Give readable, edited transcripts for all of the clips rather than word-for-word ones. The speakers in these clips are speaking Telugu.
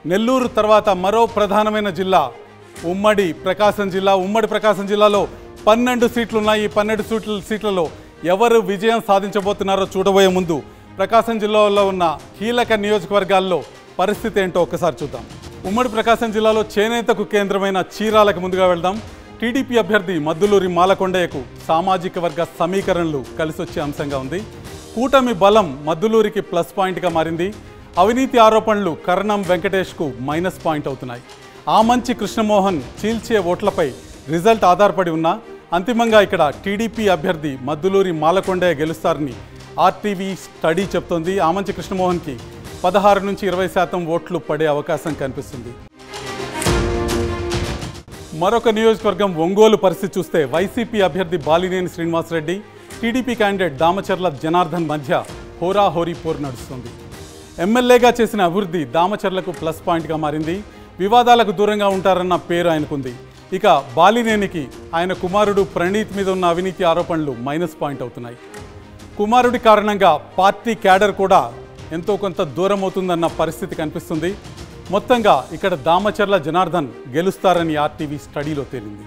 నెల్లూరు తర్వాత మరో ప్రధానమైన జిల్లా ఉమ్మడి ప్రకాశం జిల్లా. ఉమ్మడి ప్రకాశం జిల్లాలో 12 సీట్లు ఉన్నాయి. ఈ 12 సీట్లలో ఎవరు విజయం సాధించబోతున్నారో చూడబోయే ముందు ప్రకాశం జిల్లాలో ఉన్న కీలక నియోజకవర్గాల్లో పరిస్థితి ఏంటో ఒక్కసారి చూద్దాం. ఉమ్మడి ప్రకాశం జిల్లాలో చేనేతకు కేంద్రమైన చీరాలకు ముందుగా వెళ్దాం. టీడీపీ అభ్యర్థి మద్దులూరి మాలకొండయ్యకు సామాజిక వర్గ సమీకరణలు కలిసొచ్చే అంశంగా ఉంది. కూటమి బలం మద్దులూరికి ప్లస్ పాయింట్గా మారింది. అవినీతి ఆరోపణలు కరణం వెంకటేష్కు మైనస్ పాయింట్ అవుతున్నాయి. ఆమంచి కృష్ణమోహన్ చీల్చే ఓట్లపై రిజల్ట్ ఆధారపడి ఉన్నా అంతిమంగా ఇక్కడ టీడీపీ అభ్యర్థి మద్దులూరి మాలకొండయ్య గెలుస్తారని ఆర్టీవీ స్టడీ చెప్తోంది. ఆమంచి కృష్ణమోహన్కి 16 నుంచి 20% ఓట్లు పడే అవకాశం కనిపిస్తుంది. మరొక నియోజకవర్గం ఒంగోలు పరిస్థితి చూస్తే వైసీపీ అభ్యర్థి బాలినేని శ్రీనివాసరెడ్డి, టీడీపీ క్యాండిడేట్ దామచర్ల జనార్దన్ మధ్య హోరాహోరీ పోరు నడుస్తుంది. ఎమ్మెల్యేగా చేసిన అభివృద్ధి దామచర్లకు ప్లస్ పాయింట్గా మారింది. వివాదాలకు దూరంగా ఉంటారన్న పేరు ఆయనకుంది. ఇక బాలినేనికి ఆయన కుమారుడు ప్రణీత్ మీద ఉన్న అవినీతి ఆరోపణలు మైనస్ పాయింట్ అవుతున్నాయి. కుమారుడి కారణంగా పార్టీ క్యాడర్ కూడా ఎంతో కొంత దూరం అవుతుందన్న పరిస్థితి కనిపిస్తుంది. మొత్తంగా ఇక్కడ దామచర్ల జనార్దన్ గెలుస్తారని ఆర్టీవీ స్టడీలో తేలింది.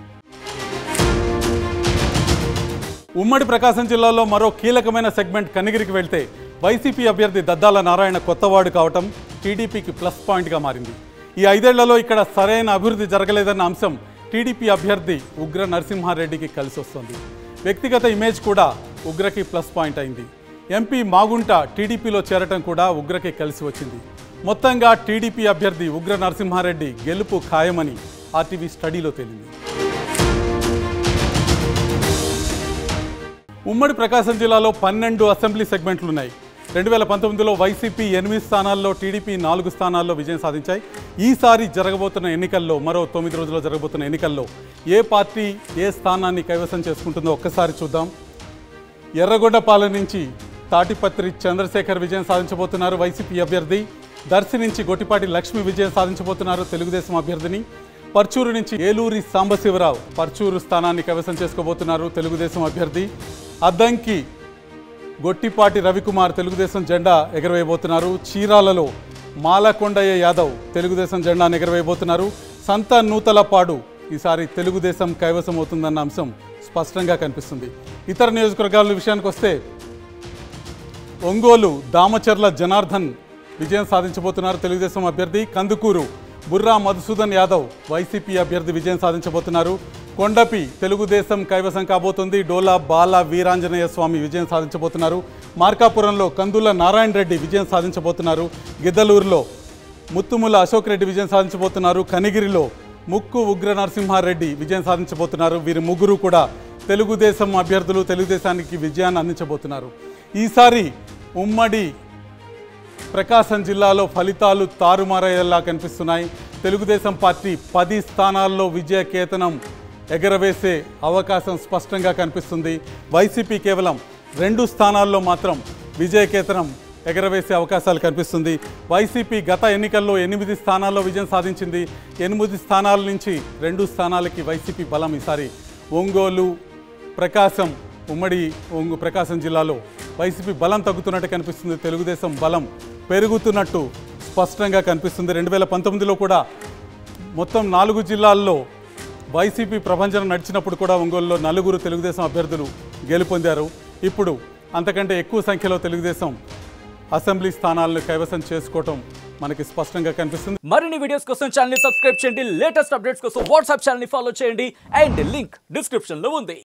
ఉమ్మడి ప్రకాశం జిల్లాలో మరో కీలకమైన సెగ్మెంట్ కనిగిరికి వెళ్తే వైసీపీ అభ్యర్థి దద్దాల నారాయణ కొత్తవాడు కావటం టీడీపీకి ప్లస్ పాయింట్గా మారింది. ఈ 5 ఏళ్లలో ఇక్కడ సరైన అభివృద్ధి జరగలేదన్న అంశం టీడీపీ అభ్యర్థి ఉగ్ర నరసింహారెడ్డికి కలిసి వస్తుంది. వ్యక్తిగత ఇమేజ్ కూడా ఉగ్రకి ప్లస్ పాయింట్ అయింది. ఎంపీ మాగుంట టీడీపీలో చేరటం కూడా ఉగ్రకి కలిసి వచ్చింది. మొత్తంగా టీడీపీ అభ్యర్థి ఉగ్ర నరసింహారెడ్డి గెలుపు ఖాయమని ఆర్టీవీ స్టడీలో తేలింది. ఉమ్మడి ప్రకాశం జిల్లాలో 12 అసెంబ్లీ సెగ్మెంట్లున్నాయి. 2019లో వైసీపీ 8 స్థానాల్లో, టీడీపీ 4 స్థానాల్లో విజయం సాధించాయి. ఈసారి జరగబోతున్న ఎన్నికల్లో, మరో 9 రోజుల్లో జరగబోతున్న ఎన్నికల్లో ఏ పార్టీ ఏ స్థానాన్ని కైవసం చేసుకుంటుందో ఒక్కసారి చూద్దాం. ఎర్రగొండపాలెం నుంచి తాటిపత్రి చంద్రశేఖర్ విజయం సాధించబోతున్నారు వైసీపీ అభ్యర్థి. దర్శి నుంచి గొట్టిపాటి లక్ష్మి విజయం సాధించబోతున్నారు తెలుగుదేశం అభ్యర్థిని. పర్చూరు నుంచి ఏలూరి సాంబశివరావు పర్చూరు స్థానాన్ని కైవసం చేసుకోబోతున్నారు తెలుగుదేశం అభ్యర్థి. అద్దంకి గొట్టిపాటి రవికుమార్ తెలుగుదేశం జెండా ఎగరవేయబోతున్నారు. చీరాలలో మాలకొండయ్య యాదవ్ తెలుగుదేశం జెండాను ఎగరవేయబోతున్నారు. సంత నూతలపాడు ఈసారి తెలుగుదేశం కైవసం అవుతుందన్న అంశం స్పష్టంగా కనిపిస్తుంది. ఇతర నియోజకవర్గాల విషయానికి వస్తే ఒంగోలు దామచర్ల జనార్దన్ విజయం సాధించబోతున్నారు తెలుగుదేశం అభ్యర్థి. కందుకూరు బుర్రా మధుసూదన్ యాదవ్ వైసీపీ అభ్యర్థి విజయం సాధించబోతున్నారు. కొండపి తెలుగుదేశం కైవసం కాబోతుంది. డోలా బాల వీరాంజనేయ స్వామి విజయం సాధించబోతున్నారు. మార్కాపురంలో కందుల నారాయణ రెడ్డి విజయం సాధించబోతున్నారు. గిద్దలూరులో ముత్తుముల అశోక్ రెడ్డి విజయం సాధించబోతున్నారు. కనిగిరిలో ముక్కు ఉగ్ర నరసింహారెడ్డి విజయం సాధించబోతున్నారు. వీరి ముగ్గురు కూడా తెలుగుదేశం అభ్యర్థులు తెలుగుదేశానికి విజయాన్ని అందించబోతున్నారు. ఈసారి ఉమ్మడి ప్రకాశం జిల్లాలో ఫలితాలు తారుమారయ్యేలా కనిపిస్తున్నాయి. తెలుగుదేశం పార్టీ 10 స్థానాల్లో విజయ కేతనం ఎగరవేసే అవకాశం స్పష్టంగా కనిపిస్తుంది. వైసీపీ కేవలం 2 స్థానాల్లో మాత్రం విజయ కేతనం ఎగరవేసే అవకాశాలు కనిపిస్తుంది. వైసీపీ గత ఎన్నికల్లో 8 స్థానాల్లో విజయం సాధించింది. 8 స్థానాల నుంచి 2 స్థానాలకి వైసీపీ బలం ఈసారి ఒంగోలు ప్రకాశం ప్రకాశం జిల్లాలో వైసీపీ బలం తగ్గుతున్నట్టు కనిపిస్తుంది. తెలుగుదేశం బలం పెరుగుతున్నట్టు స్పష్టంగా కనిపిస్తుంది. 2019లో కూడా మొత్తం 4 జిల్లాల్లో వైసీపీ ప్రభంజనం నడిచినప్పుడు కూడా ఒంగోలులో 4 తెలుగుదేశం అభ్యర్థులు గెలుపొందారు. ఇప్పుడు అంతకంటే ఎక్కువ సంఖ్యలో తెలుగుదేశం అసెంబ్లీ స్థానాలను కైవసం చేసుకోవటం మనకి స్పష్టంగా కనిపిస్తుంది. మరిన్ని వీడియోస్ కోసం ఛానల్ ని సబ్స్క్రైబ్ చేయండి. లేటెస్ట్ అప్డేట్స్ కోసం వాట్సాప్ ఛానల్ ని ఫాలో చేయండి. అండ్ లింక్ డిస్క్రిప్షన్ లో ఉంది.